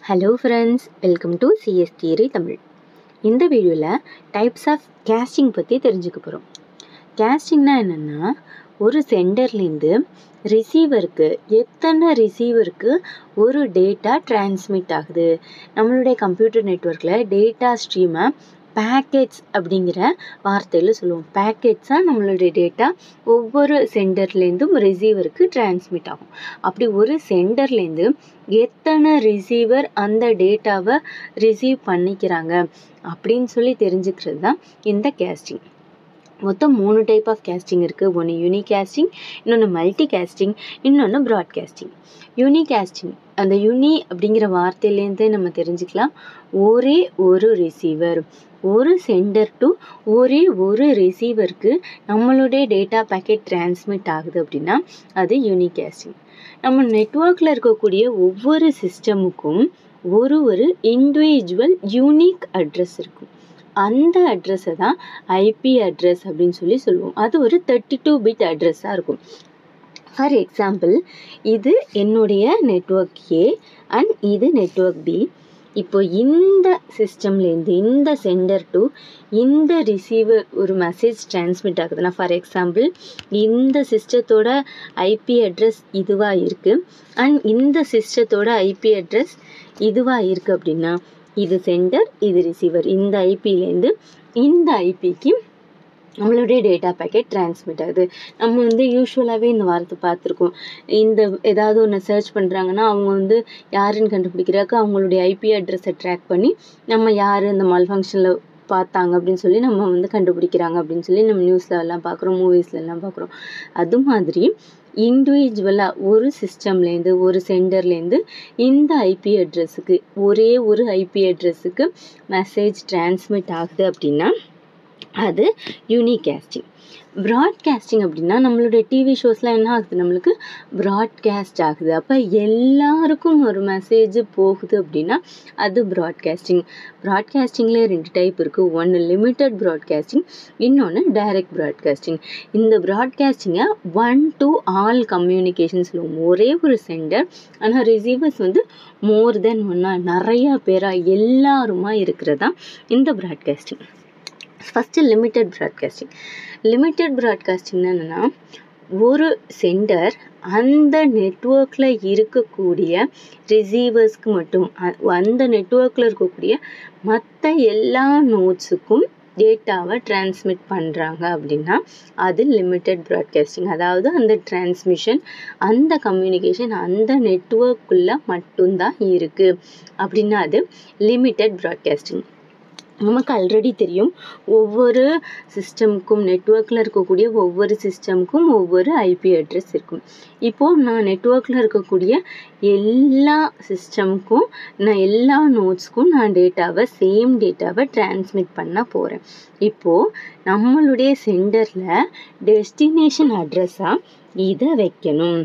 Hello friends, welcome to CS theory Tamil. இந்த வீடியோவில் types of casting பற்றி தெரிஞ்சுக்க போகிறோம். கேஸ்டிங்னா என்னென்னா, ஒரு சென்டர்லேருந்து ரிசீவருக்கு எத்தனை ரிசீவருக்கு ஒரு டேட்டா டிரான்ஸ்மிட் ஆகுது. நம்மளுடைய கம்ப்யூட்டர் நெட்வொர்க்கில் டேட்டா ஸ்ட்ரீமை பேக்கெட்ஸ் அப்படிங்கிற வார்த்தையில் சொல்லுவோம். பேக்கெட்ஸாக நம்மளுடைய டேட்டா ஒவ்வொரு சென்டர்லேருந்தும் ரிசீவருக்கு டிரான்ஸ்மிட் ஆகும். அப்படி ஒரு சென்டர்லேருந்து எத்தனை ரிசீவர் அந்த டேட்டாவை ரிசீவ் பண்ணிக்கிறாங்க அப்படின்னு சொல்லி தெரிஞ்சுக்கிறது தான் இந்த கேஸ்டிங். மொத்தம் 3 டைப் ஆஃப் கேஸ்டிங் இருக்குது. ஒன்று யூனிகாஸ்டிங், இன்னொன்று மல்டி கேஸ்டிங், இன்னொன்று ப்ராட்காஸ்டிங். யூனிகாஸ்டிங், அந்த யூனி அப்படிங்கிற வார்த்தையிலேருந்தே நம்ம தெரிஞ்சுக்கலாம். ஒரே ஒரு ரிசீவர், ஒரு சென்டர் டு ஒரே ஒரு ரிசீவருக்கு நம்மளுடைய டேட்டா பேக்கெட் டிரான்ஸ்மிட் ஆகுது அப்படின்னா அது யூனிகாஸ்டிங். நம்ம நெட்வொர்க்கில் இருக்கக்கூடிய ஒவ்வொரு சிஸ்டமுக்கும் ஒரு இண்டிவிஜுவல் யூனிக் அட்ரஸ் இருக்கும். அந்த அட்ரஸை தான் ஐபி அட்ரஸ் அப்படின்னு சொல்லுவோம். அது ஒரு 32 பிட் அட்ரஸாக இருக்கும். ஃபார் எக்ஸாம்பிள், இது என்னுடைய நெட்வொர்க் ஏ அண்ட் இது நெட்வொர்க் பி. இப்போ இந்த சிஸ்டம்லேருந்து இந்த சென்டர் டு இந்த ரிசீவர் ஒரு மெசேஜ் டிரான்ஸ்மிட் ஆகுதுன்னா, ஃபார் எக்ஸாம்பிள் இந்த சிஸ்டத்தோட ஐபி அட்ரஸ் இதுவாக இருக்குது அண்ட் இந்த சிஸ்டத்தோட ஐபி அட்ரஸ் இதுவாக இருக்குது அப்படின்னா, இது சென்டர், இது ரிசீவர். இந்த ஐபிலேருந்து இந்த ஐபிக்கு நம்மளுடைய டேட்டா பேக்கெட் டிரான்ஸ்மிட் ஆகுது. நம்ம யூஸ்வலாகவே இந்த வார்த்தை பார்த்துருக்கோம். இந்த ஏதாவது ஒன்று சர்ச் பண்ணுறாங்கன்னா அவங்க யாருன்னு கண்டுபிடிக்கிறாக்க அவங்களுடைய ஐபி அட்ரஸை ட்ராக் பண்ணி நம்ம யார் இந்த மால் ஃபங்க்ஷனில் பார்த்தாங்க அப்படின்னு சொல்லி நம்ம கண்டுபிடிக்கிறாங்க அப்படின்னு சொல்லி நம்ம நியூஸில் எல்லாம் பார்க்குறோம், மூவிஸ்ல எல்லாம் பார்க்குறோம். அது மாதிரி இண்டிவிஜுவலாக ஒரு சிஸ்டம்லேருந்து ஒரு சென்டர்லேருந்து இந்த ஐபி அட்ரஸுக்கு ஒரே ஒரு ஐபி அட்ரஸுக்கு மெசேஜ் டிரான்ஸ்மிட் ஆகுது அப்படின்னா அது யூனிகாஸ்டிங். ப்ராட்காஸ்டிங் அப்படின்னா நம்மளுடைய டிவி ஷோஸ்லாம் என்ன ஆகுது, நம்மளுக்கு ப்ராட்காஸ்ட் ஆகுது. அப்போ எல்லாருக்கும் ஒரு மெசேஜ் போகுது அப்படின்னா அது ப்ராட்காஸ்டிங். ப்ராட்காஸ்டிங்கில் 2 டைப் இருக்குது. ஒன்று லிமிட்டட் ப்ராட்காஸ்டிங், இன்னொன்று டைரக்ட் ப்ராட்காஸ்டிங். இந்த ப்ராட்காஸ்டிங்கை 1 to all கம்யூனிகேஷன் சொல்லுவோம். ஒரே ஒரு சென்டர் ஆனால் ரிசீவர்ஸ் மோர் தென் ஒன்னா, நிறையா பேராக எல்லாருமா இருக்கிறதா இந்த broadcasting. First limited broadcasting. Limited ப்ராட்காஸ்டிங்னா என்னென்னா, ஒரு சென்டர் அந்த நெட்வொர்க்கில் இருக்கக்கூடிய ரிசீவர்ஸ்க்கு மட்டும், அந்த நெட்வொர்க்கில் இருக்கக்கூடிய மற்ற எல்லா நோட்ஸுக்கும் டேட்டாவை டிரான்ஸ்மிட் பண்ணுறாங்க அப்படின்னா அது லிமிட்டட் ப்ராட்காஸ்டிங். அதாவது அந்த டிரான்ஸ்மிஷன், அந்த கம்யூனிகேஷன் அந்த நெட்வொர்க்குள்ளே மட்டும்தான் இருக்குது அப்படின்னா அது லிமிட்டட் ப்ராட்காஸ்டிங். நமக்கு ஆல்ரெடி தெரியும், ஒவ்வொரு சிஸ்டமுக்கும் நெட்வொர்க்கில் இருக்கக்கூடிய ஒவ்வொரு சிஸ்டமுக்கும் ஒவ்வொரு ஐபி அட்ரஸ் இருக்கும். இப்போது நான் நெட்வொர்க்கில் இருக்கக்கூடிய எல்லா சிஸ்டமுக்கும் நான் எல்லா நோட்ஸ்க்கும் நான் சேம் டேட்டாவை டிரான்ஸ்மிட் பண்ண போகிறேன். இப்போது நம்மளுடைய சென்டரில் டெஸ்டினேஷன் அட்ரஸாக இதை வைக்கணும்.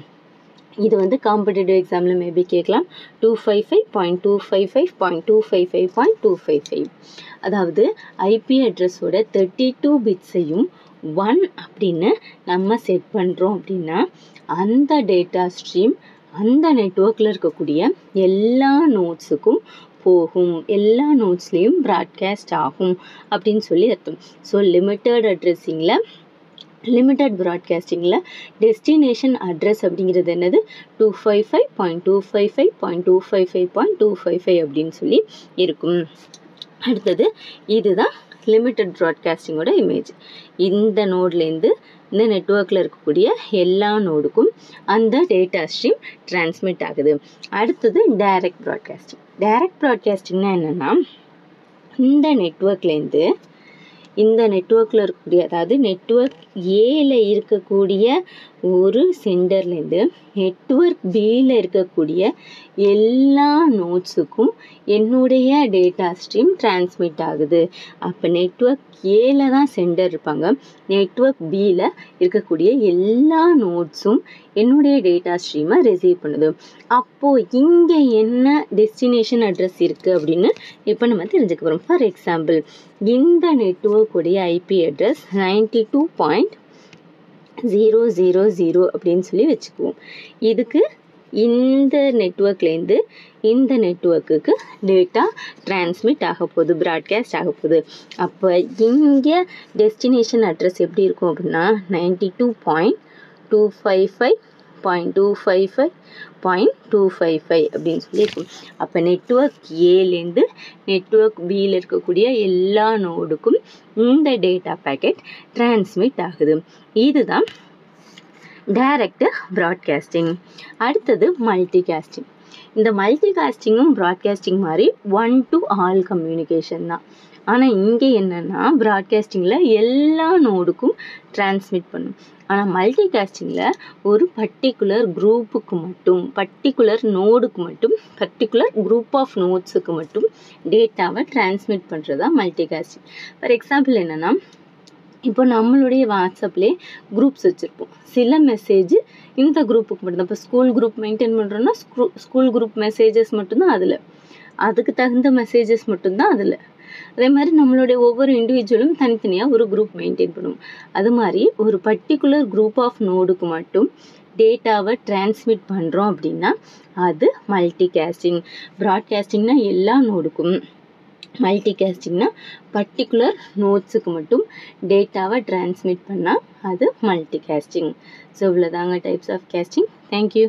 இது காம்படிட்டிவ் எக்ஸாமில் மேபி கேட்கலாம். 255.255.255.255. அதாவது ஐபி அட்ரஸோட 32 பிட்ஸையும் 1 அப்படின்னு நம்ம செட் பண்ணுறோம் அப்படின்னா அந்த டேட்டா ஸ்ட்ரீம் அந்த நெட்வொர்க்கில் இருக்கக்கூடிய எல்லா நோட்ஸுக்கும் போகும், எல்லா நோட்ஸ்லேயும் ப்ராட்காஸ்ட் ஆகும் அப்படின்னு சொல்லி அர்த்தம். ஸோ லிமிட்டட் ப்ராட்காஸ்டிங்கில் டெஸ்டினேஷன் அட்ரஸ் அப்படிங்கிறது என்னது, 255.255.255.255 அப்படின்னு சொல்லி இருக்கும். அடுத்தது இதுதான் லிமிட்டட் ப்ராட்காஸ்டிங்கோட இமேஜ். இந்த நோட்லேருந்து இந்த நெட்வொர்க்கில் இருக்கக்கூடிய எல்லா நோடுக்கும் அந்த டேட்டா ஸ்ட்ரீம் டிரான்ஸ்மிட் ஆகுது. அடுத்தது டைரக்ட் ப்ராட்காஸ்டிங். டைரக்ட் ப்ராட்காஸ்டிங்னா என்னென்னா, இந்த நெட்வொர்க்லேருந்து இந்த நெட்வொர்க்கில் இருக்கக்கூடிய, அதாவது நெட்வொர்க் ஏல இருக்கக்கூடிய ஒரு சென்டர்லேருந்து நெட்வொர்க் பியில் இருக்கக்கூடிய எல்லா நோட்ஸுக்கும் என்னுடைய டேட்டா ஸ்ட்ரீம் டிரான்ஸ்மிட் ஆகுது. அப்போ நெட்வொர்க் ஏல தான் சென்டர் இருப்பாங்க, நெட்வொர்க் பியில் இருக்கக்கூடிய எல்லா நோட்ஸும் என்னுடைய டேட்டா ஸ்ட்ரீமை ரிசீவ் பண்ணுது. அப்போது இங்கே என்ன டெஸ்டினேஷன் அட்ரஸ் இருக்குது அப்படின்னு இப்போ நம்ம தெரிஞ்சுக்க போகிறோம். ஃபார் எக்ஸாம்பிள், இந்த நெட்வொர்க்குடைய ஐபி அட்ரஸ் 92.000 அப்படின்னு சொல்லி வச்சுக்குவோம். இதுக்கு இந்த நெட்வொர்க்லேருந்து இந்த நெட்வொர்க்குக்கு டேட்டா டிரான்ஸ்மிட் ஆக போகுது, ப்ராட்காஸ்ட் ஆக போகுது. அப்போ இங்கே டெஸ்டினேஷன் அட்ரஸ் எப்படி இருக்கும் அப்படின்னா 92.255.255.255 அப்படின்னு சொல்லியிருக்கும். அப்போ நெட்வொர்க் ஏலேருந்து நெட்வொர்க் பியில் இருக்கக்கூடிய எல்லா நோடுக்கும் இந்த டேட்டா பேக்கெட் டிரான்ஸ்மிட் ஆகுது. இதுதான் டைரக்ட் ப்ராட்காஸ்டிங். அடுத்தது மல்டிகாஸ்டிங். இந்த மல்டிகாஸ்டிங்கும் ப்ராட்காஸ்டிங் மாதிரி 1 to all கம்யூனிகேஷன் தான். ஆனால் இங்கே என்னென்னா ப்ராட்காஸ்டிங்கில் எல்லா நோடுக்கும் டிரான்ஸ்மிட் பண்ணும். ஆனால் மல்டிகாஸ்டிங்கில் ஒரு பர்டிகுலர் குரூப்புக்கு மட்டும், பர்டிகுலர் நோடுக்கு மட்டும், பர்டிகுலர் குரூப் ஆஃப் நோட்ஸுக்கு மட்டும் டேட்டாவை டிரான்ஸ்மிட் பண்ணுறது தான் மல்டிகாஸ்டிங். ஃபார் எக்ஸாம்பிள் என்னென்னா, இப்போ நம்மளுடைய வாட்ஸ்அப்லேயே குரூப்ஸ் வச்சுருப்போம். சில மெசேஜ் இந்த குரூப்புக்கு மட்டும்தான். இப்போ ஸ்கூல் குரூப் மெயின்டைன் பண்ணுறோன்னா ஸ்கூல் குரூப் மெசேஜஸ் மட்டும்தான் அதில், அதுக்கு தகுந்த மெசேஜஸ் மட்டும்தான் அதில். அதே மாதிரி நம்மளுடைய ஒவ்வொரு இண்டிவிஜுவலும் தனித்தனியாக ஒரு குரூப் மெயின்டைன் பண்ணுவோம். அது மாதிரி ஒரு பர்டிகுலர் குரூப் ஆஃப் நோடுக்கு மட்டும் டேட்டாவை டிரான்ஸ்மிட் பண்ணுறோம் அப்படின்னா அது மல்டிகாஸ்டிங். ப்ராட்காஸ்டிங்னா எல்லா நோடுக்கும், மல்டிகாஸ்டிங்னா பர்டிகுலர் நோட்ஸுக்கு மட்டும் டேட்டாவை டிரான்ஸ்மிட் பண்ணால் அது மல்டிகாஸ்டிங். ஸோ இவ்வளோதாங்க டைப்ஸ் ஆஃப் காஸ்டிங். தேங்க்யூ.